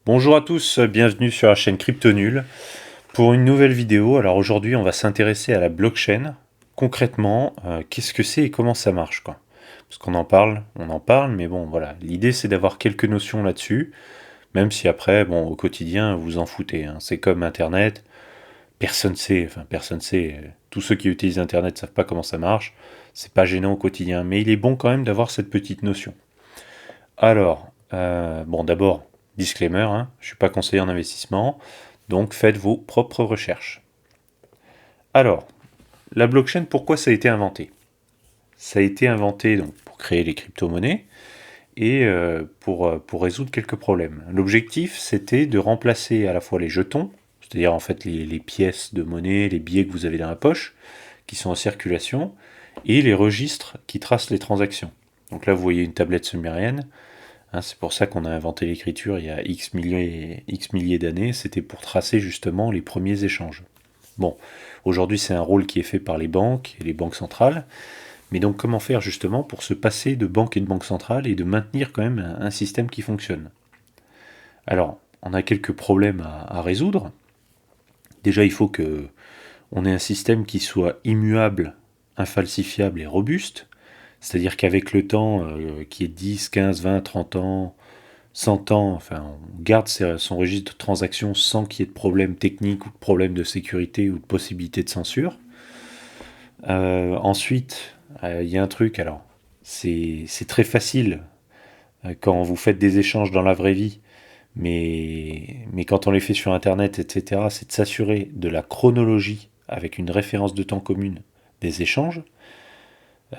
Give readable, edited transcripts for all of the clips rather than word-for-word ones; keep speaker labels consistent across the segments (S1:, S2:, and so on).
S1: Bonjour à tous, bienvenue sur la chaîne Cryptonul pour une nouvelle vidéo. Alors aujourd'hui, on va s'intéresser à la blockchain. Concrètement, qu'est-ce que c'est et comment ça marche, quoi. Parce qu'on on en parle, mais bon, voilà. L'idée, c'est d'avoir quelques notions là-dessus, même si après, bon, au quotidien, vous en foutez, hein. C'est comme Internet, personne sait. Tous ceux qui utilisent Internet savent pas comment ça marche. C'est pas gênant au quotidien, mais il est bon quand même d'avoir cette petite notion. Alors, bon, d'abord, disclaimer, hein, je ne suis pas conseiller en investissement, donc faites vos propres recherches. Alors, la blockchain, pourquoi ça a été inventé? Ça a été inventé donc, pour créer les crypto-monnaies et pour résoudre quelques problèmes. L'objectif, c'était de remplacer à la fois les jetons, c'est-à-dire en fait les pièces de monnaie, les billets que vous avez dans la poche, qui sont en circulation, et les registres qui tracent les transactions. Donc là, vous voyez une tablette sumérienne. Hein, c'est pour ça qu'on a inventé l'écriture il y a X milliers d'années, c'était pour tracer justement les premiers échanges. Bon, aujourd'hui c'est un rôle qui est fait par les banques et les banques centrales, mais donc comment faire justement pour se passer de banques et de banques centrales et de maintenir quand même un système qui fonctionne? Alors, on a quelques problèmes à résoudre. Déjà, il faut que on ait un système qui soit immuable, infalsifiable et robuste, c'est-à-dire qu'avec le temps, qui est 10, 15, 20, 30 ans, 100 ans, enfin, on garde son registre de transactions sans qu'il y ait de problème technique ou de problème de sécurité ou de possibilité de censure. Ensuite, il y a un truc, alors, c'est très facile quand vous faites des échanges dans la vraie vie, mais quand on les fait sur Internet, etc., c'est de s'assurer de la chronologie avec une référence de temps commune des échanges.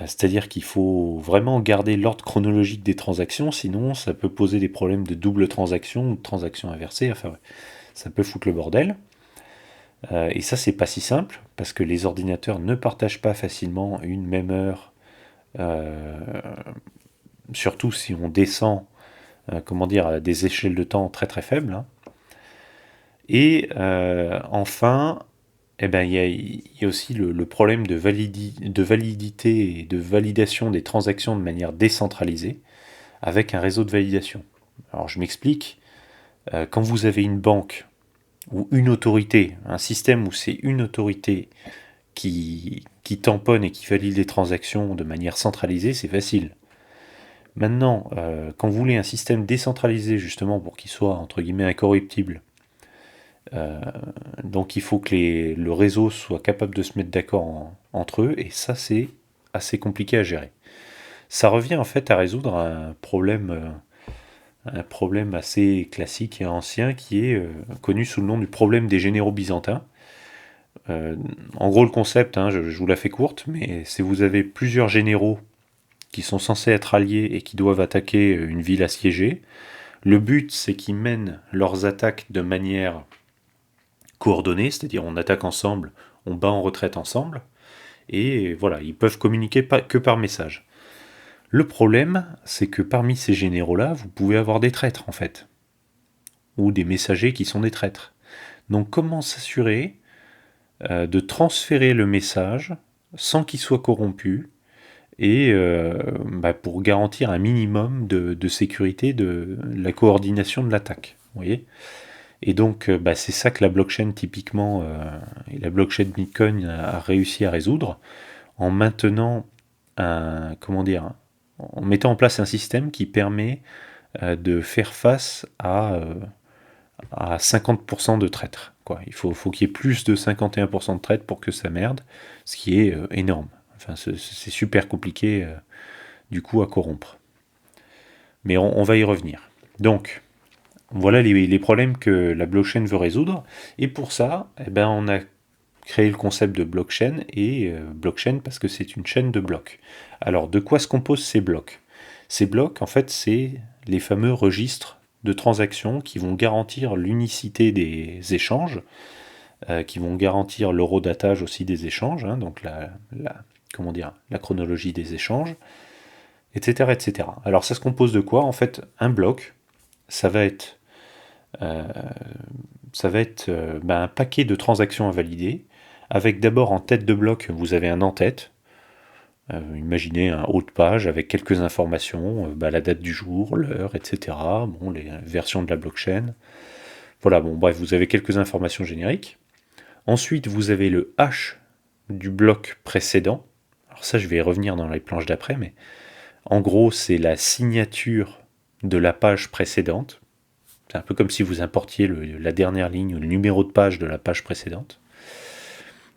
S1: C'est-à-dire qu'il faut vraiment garder l'ordre chronologique des transactions, sinon ça peut poser des problèmes de double transaction ou de transaction inversée, enfin ouais, ça peut foutre le bordel. Et ça c'est pas si simple, parce que les ordinateurs ne partagent pas facilement une même heure, euh, surtout si on descend comment dire, à des échelles de temps très très faibles, hein. Et enfin, eh ben, il y a aussi le problème de validité et de validation des transactions de manière décentralisée avec un réseau de validation. Alors je m'explique, quand vous avez une banque ou une autorité, un système où c'est une autorité qui tamponne et qui valide les transactions de manière centralisée, c'est facile. Maintenant, quand vous voulez un système décentralisé justement pour qu'il soit entre guillemets incorruptible, euh, donc il faut que le réseau soit capable de se mettre d'accord entre eux, et ça c'est assez compliqué à gérer. Ça revient en fait à résoudre un problème assez classique et ancien qui est connu sous le nom du problème des généraux byzantins. Euh, En gros, le concept, hein, je vous la fais courte, mais c'est vous avez plusieurs généraux qui sont censés être alliés et qui doivent attaquer une ville assiégée. Le but, c'est qu'ils mènent leurs attaques de manière coordonnée, c'est-à-dire on attaque ensemble, on bat en retraite ensemble, et voilà, ils peuvent communiquer que par message. Le problème, c'est que parmi ces généraux-là, vous pouvez avoir des traîtres, en fait, ou des messagers qui sont des traîtres. Donc comment s'assurer de transférer le message sans qu'il soit corrompu, et pour garantir un minimum de sécurité de la coordination de l'attaque. Vous voyez. Et donc c'est ça que la blockchain typiquement, et la blockchain Bitcoin a réussi à résoudre en maintenant comment dire, en mettant en place un système qui permet de faire face à 50% de traîtres. Quoi. Faut qu'il y ait plus de 51% de traîtres pour que ça merde, ce qui est énorme. Enfin, c'est super compliqué du coup à corrompre. Mais on va y revenir. Donc, voilà les problèmes que la blockchain veut résoudre. Et pour ça, eh ben, on a créé le concept de blockchain, et blockchain parce que c'est une chaîne de blocs. Alors, de quoi se composent ces blocs? Ces blocs, en fait, c'est les fameux registres de transactions qui vont garantir l'unicité des échanges, qui vont garantir l'horodatage aussi des échanges, hein, donc comment dire, la chronologie des échanges, etc., etc. Alors ça se compose de quoi? En fait, un bloc, ça va être, euh, un paquet de transactions à valider, avec d'abord en tête de bloc, vous avez un en-tête. Imaginez un haut de page avec quelques informations, la date du jour, l'heure, etc. Bon, les versions de la blockchain. Voilà, bon, bref, vous avez quelques informations génériques. Ensuite, vous avez le hash du bloc précédent. Alors ça, je vais y revenir dans les planches d'après, mais en gros, c'est la signature de la page précédente. C'est un peu comme si vous importiez la dernière ligne, le numéro de page de la page précédente,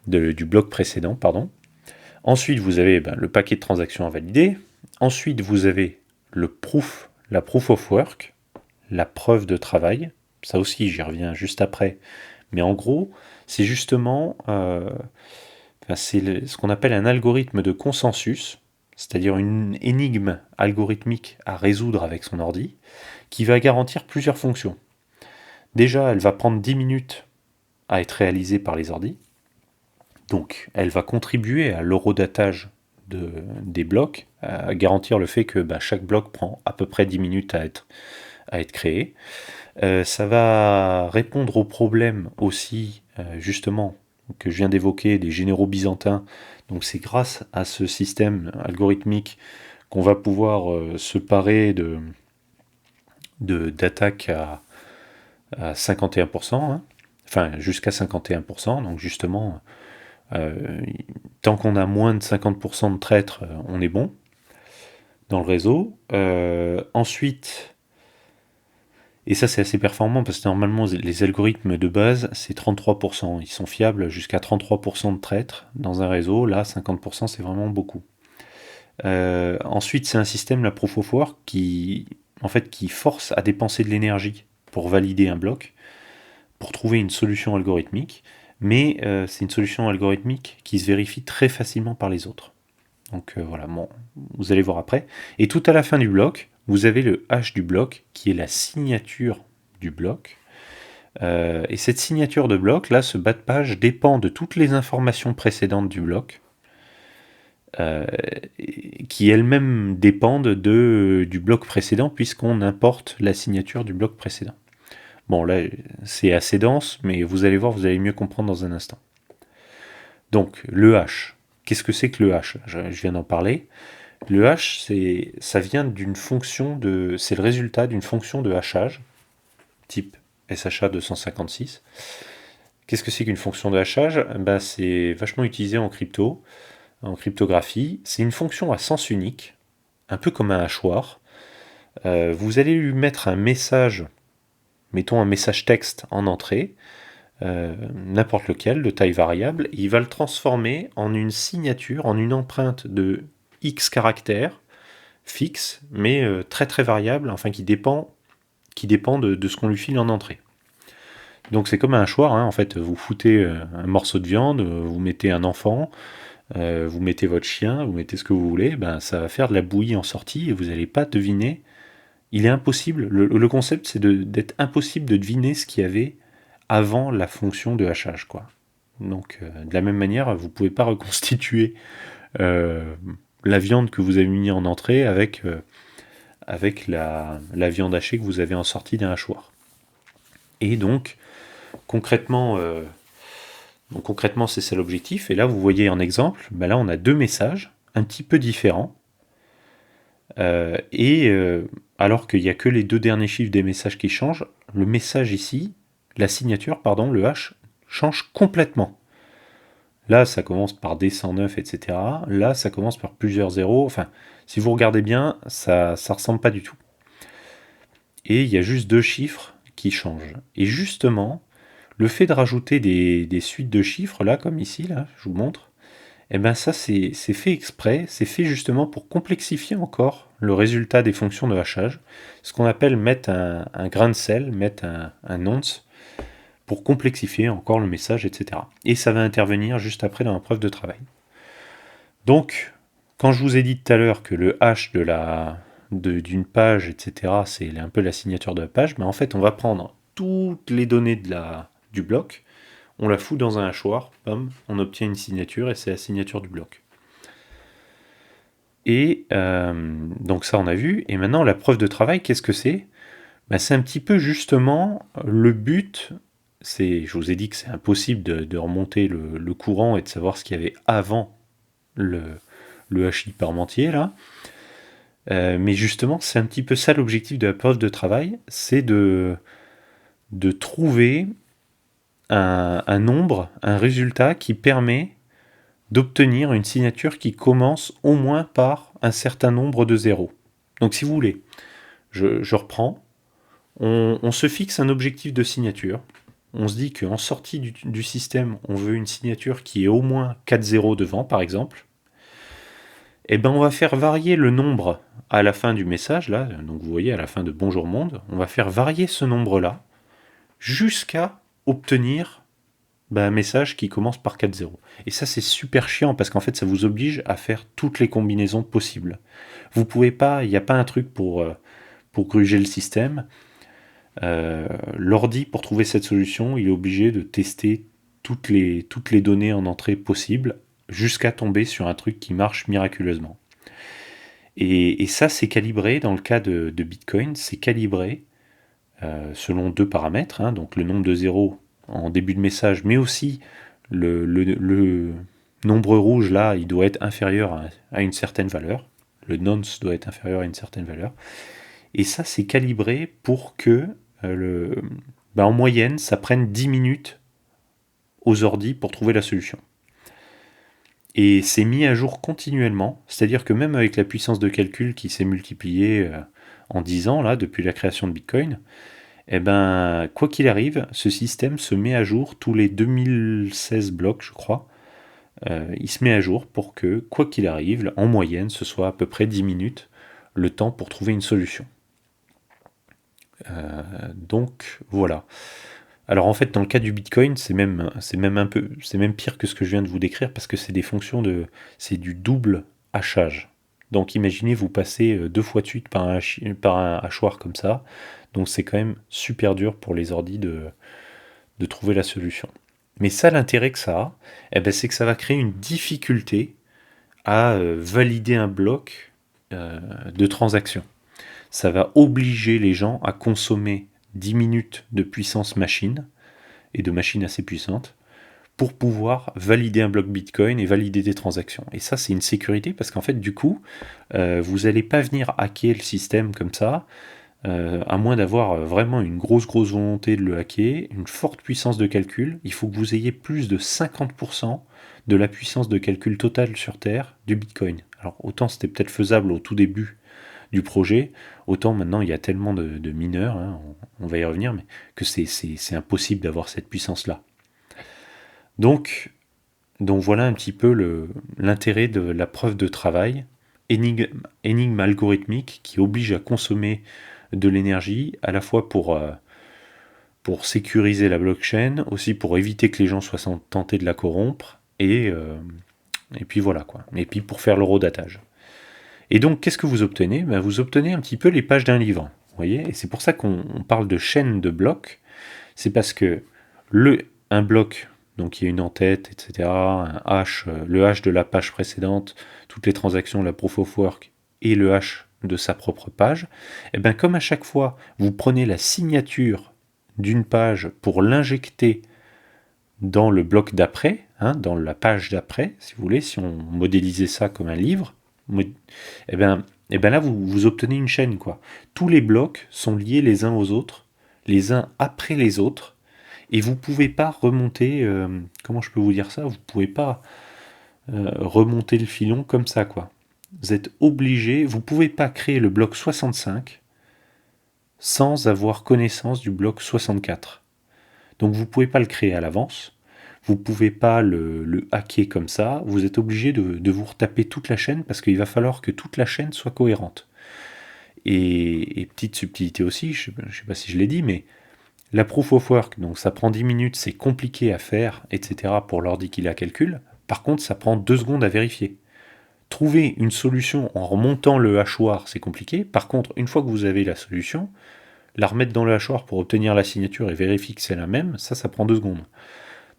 S1: du bloc précédent, pardon. Ensuite, vous avez le paquet de transactions à valider. Ensuite, vous avez la proof of work, la preuve de travail. Ça aussi, j'y reviens juste après. Mais en gros, c'est justement c'est ce qu'on appelle un algorithme de consensus, c'est-à-dire une énigme algorithmique à résoudre avec son ordi, qui va garantir plusieurs fonctions. Déjà, elle va prendre 10 minutes à être réalisée par les ordis. Donc, elle va contribuer à l'horodatage des blocs, à garantir le fait que chaque bloc prend à peu près 10 minutes à être créé. Ça va répondre aux problèmes aussi, justement, que je viens d'évoquer, des généraux byzantins. Donc c'est grâce à ce système algorithmique qu'on va pouvoir se parer d'attaques à 51%, hein. Enfin jusqu'à 51%, donc justement, tant qu'on a moins de 50% de traîtres, on est bon dans le réseau. Ensuite, et ça c'est assez performant parce que normalement les algorithmes de base c'est 33%, ils sont fiables jusqu'à 33% de traîtres dans un réseau, là 50% c'est vraiment beaucoup. Ensuite c'est un système, la Proof of Work, qui force à dépenser de l'énergie pour valider un bloc, pour trouver une solution algorithmique, mais c'est une solution algorithmique qui se vérifie très facilement par les autres. Donc voilà, bon, vous allez voir après. Et tout à la fin du bloc, vous avez le hash du bloc, qui est la signature du bloc. Et cette signature de bloc, là, ce bas de page dépend de toutes les informations précédentes du bloc, qui elles-mêmes dépendent du bloc précédent, puisqu'on importe la signature du bloc précédent. Bon, là, c'est assez dense, mais vous allez voir, vous allez mieux comprendre dans un instant. Donc, le hash. Qu'est-ce que c'est que le hash ? Je viens d'en parler. Le hash, ça vient d'une fonction c'est le résultat d'une fonction de hachage, type SHA 256. Qu'est-ce que c'est qu'une fonction de hachage ? C'est vachement utilisé en cryptographie. C'est une fonction à sens unique, un peu comme un hachoir. Vous allez lui mettre un message, mettons un message texte en entrée, n'importe lequel, de taille variable, il va le transformer en une signature, en une empreinte de X caractères, fixe, mais très très variable, enfin qui dépend de ce qu'on lui file en entrée. Donc c'est comme un hachoir, hein, en fait, vous foutez un morceau de viande, vous mettez un enfant, vous mettez votre chien, vous mettez ce que vous voulez, ça va faire de la bouillie en sortie et vous n'allez pas deviner. Il est impossible, le concept c'est d'être impossible de deviner ce qu'il y avait avant la fonction de hachage, quoi. Donc de la même manière, vous ne pouvez pas reconstituer la viande que vous avez mis en entrée avec la viande hachée que vous avez en sortie d'un hachoir. Et donc concrètement, c'est ça l'objectif. Et là, vous voyez en exemple, là on a deux messages un petit peu différents. Alors qu'il n'y a que les deux derniers chiffres des messages qui changent, le message ici, la signature, pardon, le hash, change complètement. Là, ça commence par D109, etc. Là, ça commence par plusieurs zéros. Enfin, si vous regardez bien, ça ressemble pas du tout. Et il y a juste deux chiffres qui changent. Et justement, le fait de rajouter des suites de chiffres, là, comme ici, là, je vous montre, ça, c'est fait exprès, c'est fait justement pour complexifier encore le résultat des fonctions de hachage, ce qu'on appelle mettre un grain de sel, mettre un nonce, pour complexifier encore le message, etc. Et ça va intervenir juste après dans la preuve de travail. Donc, quand je vous ai dit tout à l'heure que le hash d'une page, etc., c'est un peu la signature de la page, en fait, on va prendre toutes les données du bloc, on la fout dans un hachoir, bam, on obtient une signature et c'est la signature du bloc. Et donc ça on a vu, et maintenant la preuve de travail, qu'est-ce que c'est ? C'est un petit peu justement le but, je vous ai dit que c'est impossible de remonter le courant et de savoir ce qu'il y avait avant le le hachis parmentier là. Mais justement, c'est un petit peu ça l'objectif de la preuve de travail, c'est de trouver un nombre, un résultat qui permet d'obtenir une signature qui commence au moins par un certain nombre de zéros. Donc si vous voulez, je reprends, on se fixe un objectif de signature, on se dit qu'en sortie du système, on veut une signature qui ait au moins 4 zéros devant, par exemple. Et ben on va faire varier le nombre à la fin du message, là, donc vous voyez à la fin de Bonjour Monde, on va faire varier ce nombre-là jusqu'à obtenir un message qui commence par 4-0. Et ça, c'est super chiant parce qu'en fait, ça vous oblige à faire toutes les combinaisons possibles. Vous pouvez pas, il n'y a pas un truc pour gruger le système. L'ordi, pour trouver cette solution, il est obligé de tester toutes les données en entrée possibles jusqu'à tomber sur un truc qui marche miraculeusement. Et ça, c'est calibré, dans le cas de Bitcoin, c'est calibré selon deux paramètres, hein, donc le nombre de zéros en début de message, mais aussi le nombre rouge, là, il doit être inférieur à une certaine valeur. Le nonce doit être inférieur à une certaine valeur. Et ça, c'est calibré pour que, en moyenne, ça prenne 10 minutes aux ordis pour trouver la solution. Et c'est mis à jour continuellement, c'est-à-dire que même avec la puissance de calcul qui s'est multipliée en 10 ans, là, depuis la création de Bitcoin, eh ben, quoi qu'il arrive, ce système se met à jour tous les 2016 blocs, je crois. Il se met à jour pour que, quoi qu'il arrive, en moyenne, ce soit à peu près 10 minutes le temps pour trouver une solution. Donc voilà. Alors en fait, dans le cas du Bitcoin, c'est même pire que ce que je viens de vous décrire parce que c'est des fonctions c'est du double hachage. Donc imaginez vous passez 2 fois de suite par un hachoir comme ça. Donc c'est quand même super dur pour les ordis de trouver la solution. Mais ça, l'intérêt que ça a, c'est que ça va créer une difficulté à valider un bloc de transaction. Ça va obliger les gens à consommer 10 minutes de puissance machine, et de machines assez puissantes, pour pouvoir valider un bloc Bitcoin et valider des transactions. Et ça, c'est une sécurité, parce qu'en fait, du coup, vous n'allez pas venir hacker le système comme ça, à moins d'avoir vraiment une grosse volonté de le hacker, une forte puissance de calcul. Il faut que vous ayez plus de 50% de la puissance de calcul totale sur Terre du Bitcoin. Alors autant c'était peut-être faisable au tout début du projet, autant maintenant il y a tellement de mineurs, hein, on va y revenir, mais que c'est impossible d'avoir cette puissance-là. Donc voilà un petit peu l'intérêt de la preuve de travail, énigme algorithmique qui oblige à consommer de l'énergie, à la fois pour sécuriser la blockchain, aussi pour éviter que les gens soient tentés de la corrompre, et puis voilà quoi. Et puis pour faire l'horodatage. Et donc, qu'est-ce que vous obtenez ? Vous obtenez un petit peu les pages d'un livre. Vous voyez ? Et c'est pour ça qu'on parle de chaîne de blocs. C'est parce que un bloc, donc il y a une en-tête, etc., un hash, le hash de la page précédente, toutes les transactions, la proof of work, et le hash de sa propre page, et comme à chaque fois, vous prenez la signature d'une page pour l'injecter dans le bloc d'après, hein, dans la page d'après, si vous voulez, si on modélisait ça comme un livre, là vous obtenez une chaîne, quoi. Tous les blocs sont liés les uns aux autres, les uns après les autres, et vous pouvez pas remonter, comment je peux vous dire ça ? Vous pouvez pas remonter le filon comme ça, quoi. Vous êtes obligé, vous pouvez pas créer le bloc 65 sans avoir connaissance du bloc 64. Donc vous pouvez pas le créer à l'avance. Vous ne pouvez pas le hacker comme ça, vous êtes obligé de vous retaper toute la chaîne parce qu'il va falloir que toute la chaîne soit cohérente. Et petite subtilité aussi, je ne sais pas si je l'ai dit, mais la proof of work, donc ça prend 10 minutes, c'est compliqué à faire, etc. pour l'ordi qui la calcule. Par contre, ça prend 2 secondes à vérifier. Trouver une solution en remontant le hachoir, c'est compliqué. Par contre, une fois que vous avez la solution, la remettre dans le hachoir pour obtenir la signature et vérifier que c'est la même, ça prend 2 secondes.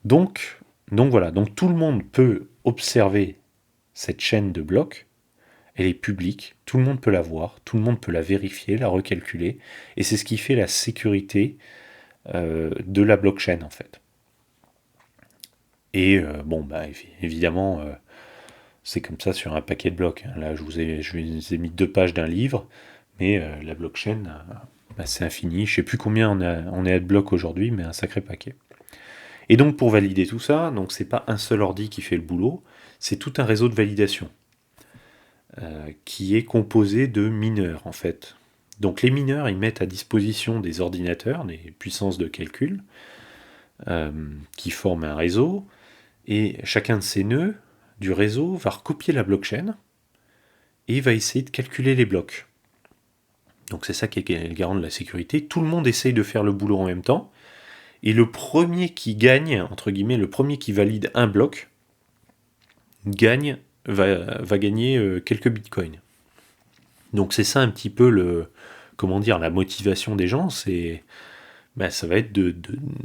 S1: Donc voilà, donc tout le monde peut observer cette chaîne de blocs, elle est publique, tout le monde peut la voir, tout le monde peut la vérifier, la recalculer, et c'est ce qui fait la sécurité de la blockchain en fait. Et évidemment, C'est comme ça sur un paquet de blocs, hein. Là, je vous ai mis 2 pages d'un livre, mais la blockchain, bah, c'est infini. Je sais plus combien on est à de blocs aujourd'hui, mais un sacré paquet. Et donc, pour valider tout ça, donc c'est pas un seul ordi qui fait le boulot, c'est tout un réseau de validation qui est composé de mineurs, en fait. Donc, les mineurs, ils mettent à disposition des ordinateurs, des puissances de calcul, qui forment un réseau, et chacun de ces nœuds du réseau va recopier la blockchain et va essayer de calculer les blocs. Donc c'est ça qui est le garant de la sécurité. Tout le monde essaye de faire le boulot en même temps, et le premier qui gagne, entre guillemets, le premier qui valide un bloc, va gagner quelques bitcoins. Donc c'est ça un petit peu la motivation des gens, ça va être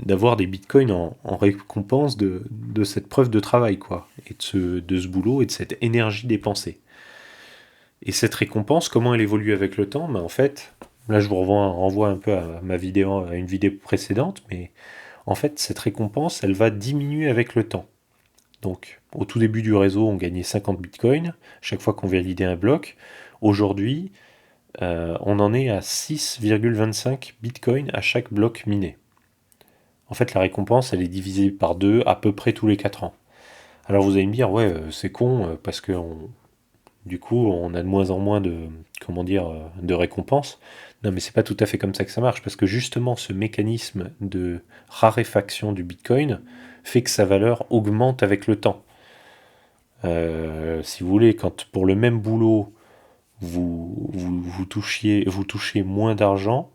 S1: d'avoir des bitcoins en récompense de cette preuve de travail, quoi, et de ce boulot et de cette énergie dépensée. Et cette récompense, comment elle évolue avec le temps? En fait, là je vous renvoie un peu à une vidéo précédente, mais en fait cette récompense, elle va diminuer avec le temps. Donc au tout début du réseau, on gagnait 50 bitcoins chaque fois qu'on validait un bloc. Aujourd'hui, on en est à 6,25 bitcoins à chaque bloc miné. En fait, la récompense, elle est divisée par 2 à peu près tous les 4 ans. Alors vous allez me dire, ouais, c'est con, parce que du coup, on a de moins en moins de récompenses. Non, mais c'est pas tout à fait comme ça que ça marche, parce que justement, ce mécanisme de raréfaction du Bitcoin fait que sa valeur augmente avec le temps. Si vous voulez, quand pour le même boulot, vous touchez moins d'argent,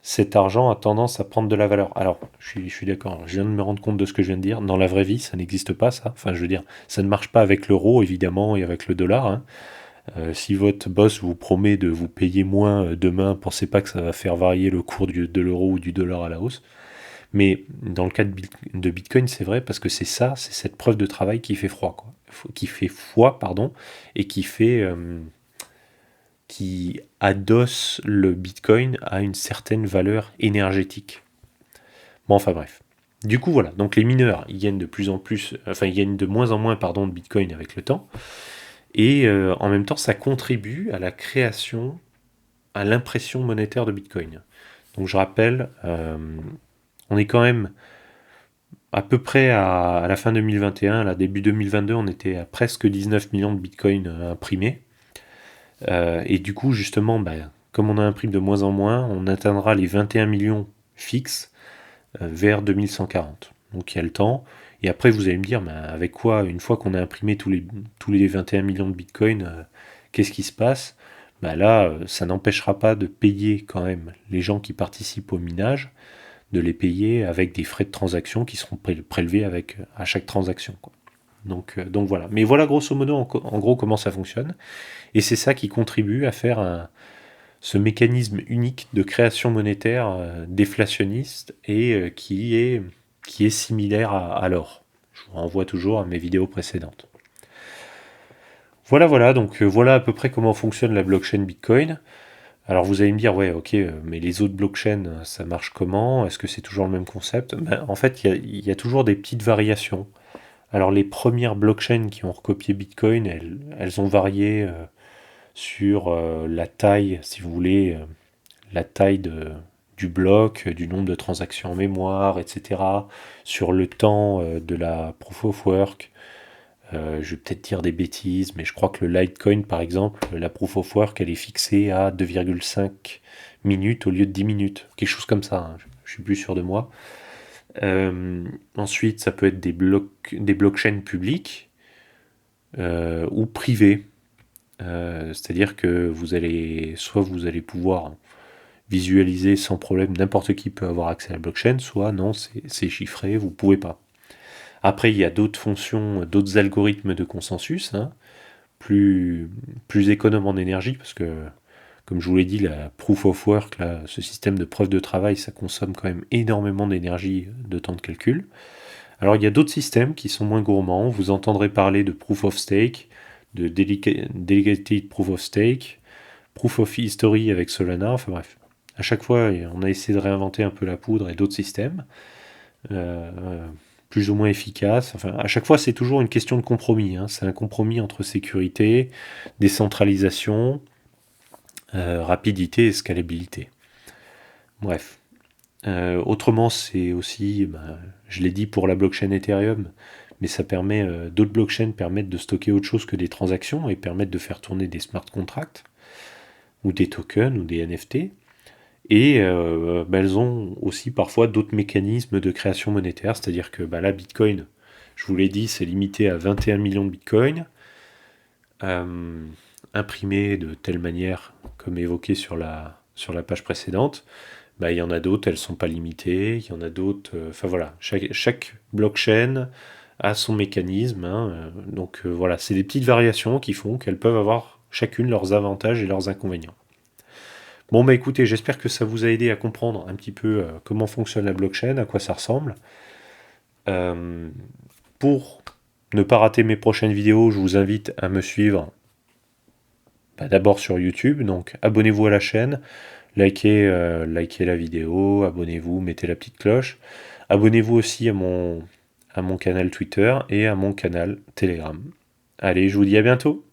S1: cet argent a tendance à prendre de la valeur. Alors, je suis d'accord, je viens de me rendre compte de ce que je viens de dire. Dans la vraie vie, ça n'existe pas, ça. Enfin, je veux dire, ça ne marche pas avec l'euro, évidemment, et avec le dollar, hein. Si votre boss vous promet de vous payer moins demain, pensez pas que ça va faire varier le cours de l'euro ou du dollar à la hausse. Mais dans le cas de Bitcoin, c'est vrai, parce que c'est cette preuve de travail qui fait froid, quoi. Qui fait foi, pardon, et qui adosse le Bitcoin à une certaine valeur énergétique. Bon, enfin bref. Du coup, voilà. Donc les mineurs, ils gagnent ils gagnent de moins en moins, pardon, de Bitcoin avec le temps. Et en même temps, ça contribue à la création, à l'impression monétaire de Bitcoin. Donc je rappelle, on est quand même à peu près à la fin 2021, là, début 2022, on était à presque 19 millions de Bitcoin imprimés. Et du coup, justement, comme on a imprime de moins en moins, on atteindra les 21 millions fixes vers 2140. Donc il y a le temps. Et après, vous allez me dire, avec quoi, une fois qu'on a imprimé tous les 21 millions de bitcoins, qu'est-ce qui se passe? Là, ça n'empêchera pas de payer quand même les gens qui participent au minage, de les payer avec des frais de transaction qui seront prélevés à chaque transaction, quoi. Donc voilà. Mais voilà grosso modo en gros comment ça fonctionne. Et c'est ça qui contribue à faire ce mécanisme unique de création monétaire déflationniste et qui est similaire à l'or. Je vous renvoie toujours à mes vidéos précédentes. Voilà, donc voilà à peu près comment fonctionne la blockchain Bitcoin. Alors vous allez me dire, ouais, ok, mais les autres blockchains, ça marche comment? Est-ce que c'est toujours le même concept? En fait, il y a toujours des petites variations. Alors les premières blockchains qui ont recopié Bitcoin, elles ont varié sur la taille, si vous voulez, la taille du bloc, du nombre de transactions en mémoire, etc. Sur le temps de la proof of work. Je vais peut-être dire des bêtises, mais je crois que le Litecoin, par exemple, la proof of work, elle est fixée à 2,5 minutes au lieu de 10 minutes. Quelque chose comme ça, hein. Je suis plus sûr de moi. Ensuite, ça peut être des blockchains publiques ou privées. C'est-à-dire que vous allez pouvoir visualiser sans problème, n'importe qui peut avoir accès à la blockchain, soit non, c'est chiffré, vous ne pouvez pas. Après, il y a d'autres fonctions, d'autres algorithmes de consensus, hein, plus économes en énergie, parce que, comme je vous l'ai dit, la proof of work, là, ce système de preuve de travail, ça consomme quand même énormément d'énergie, de temps de calcul. Alors, il y a d'autres systèmes qui sont moins gourmands. Vous entendrez parler de proof of stake, de delegated proof of stake, proof of history avec Solana, enfin bref. À chaque fois, on a essayé de réinventer un peu la poudre et d'autres systèmes plus ou moins efficace. Enfin, à chaque fois, c'est toujours une question de compromis, hein. C'est un compromis entre sécurité, décentralisation, rapidité et scalabilité. Bref. Autrement, c'est aussi, je l'ai dit pour la blockchain Ethereum, mais ça permet, d'autres blockchains permettent de stocker autre chose que des transactions et permettent de faire tourner des smart contracts ou des tokens ou des NFT. Et elles ont aussi parfois d'autres mécanismes de création monétaire, c'est-à-dire que là, Bitcoin, je vous l'ai dit, c'est limité à 21 millions de Bitcoin, imprimés de telle manière, comme évoqué sur la page précédente. Il y en a d'autres, elles ne sont pas limitées, il y en a d'autres, enfin voilà, chaque blockchain a son mécanisme, hein, donc voilà, c'est des petites variations qui font qu'elles peuvent avoir chacune leurs avantages et leurs inconvénients. Bon écoutez, j'espère que ça vous a aidé à comprendre un petit peu comment fonctionne la blockchain, à quoi ça ressemble. Pour ne pas rater mes prochaines vidéos, je vous invite à me suivre d'abord sur YouTube, donc abonnez-vous à la chaîne, likez la vidéo, abonnez-vous, mettez la petite cloche. Abonnez-vous aussi à mon canal Twitter et à mon canal Telegram. Allez, je vous dis à bientôt.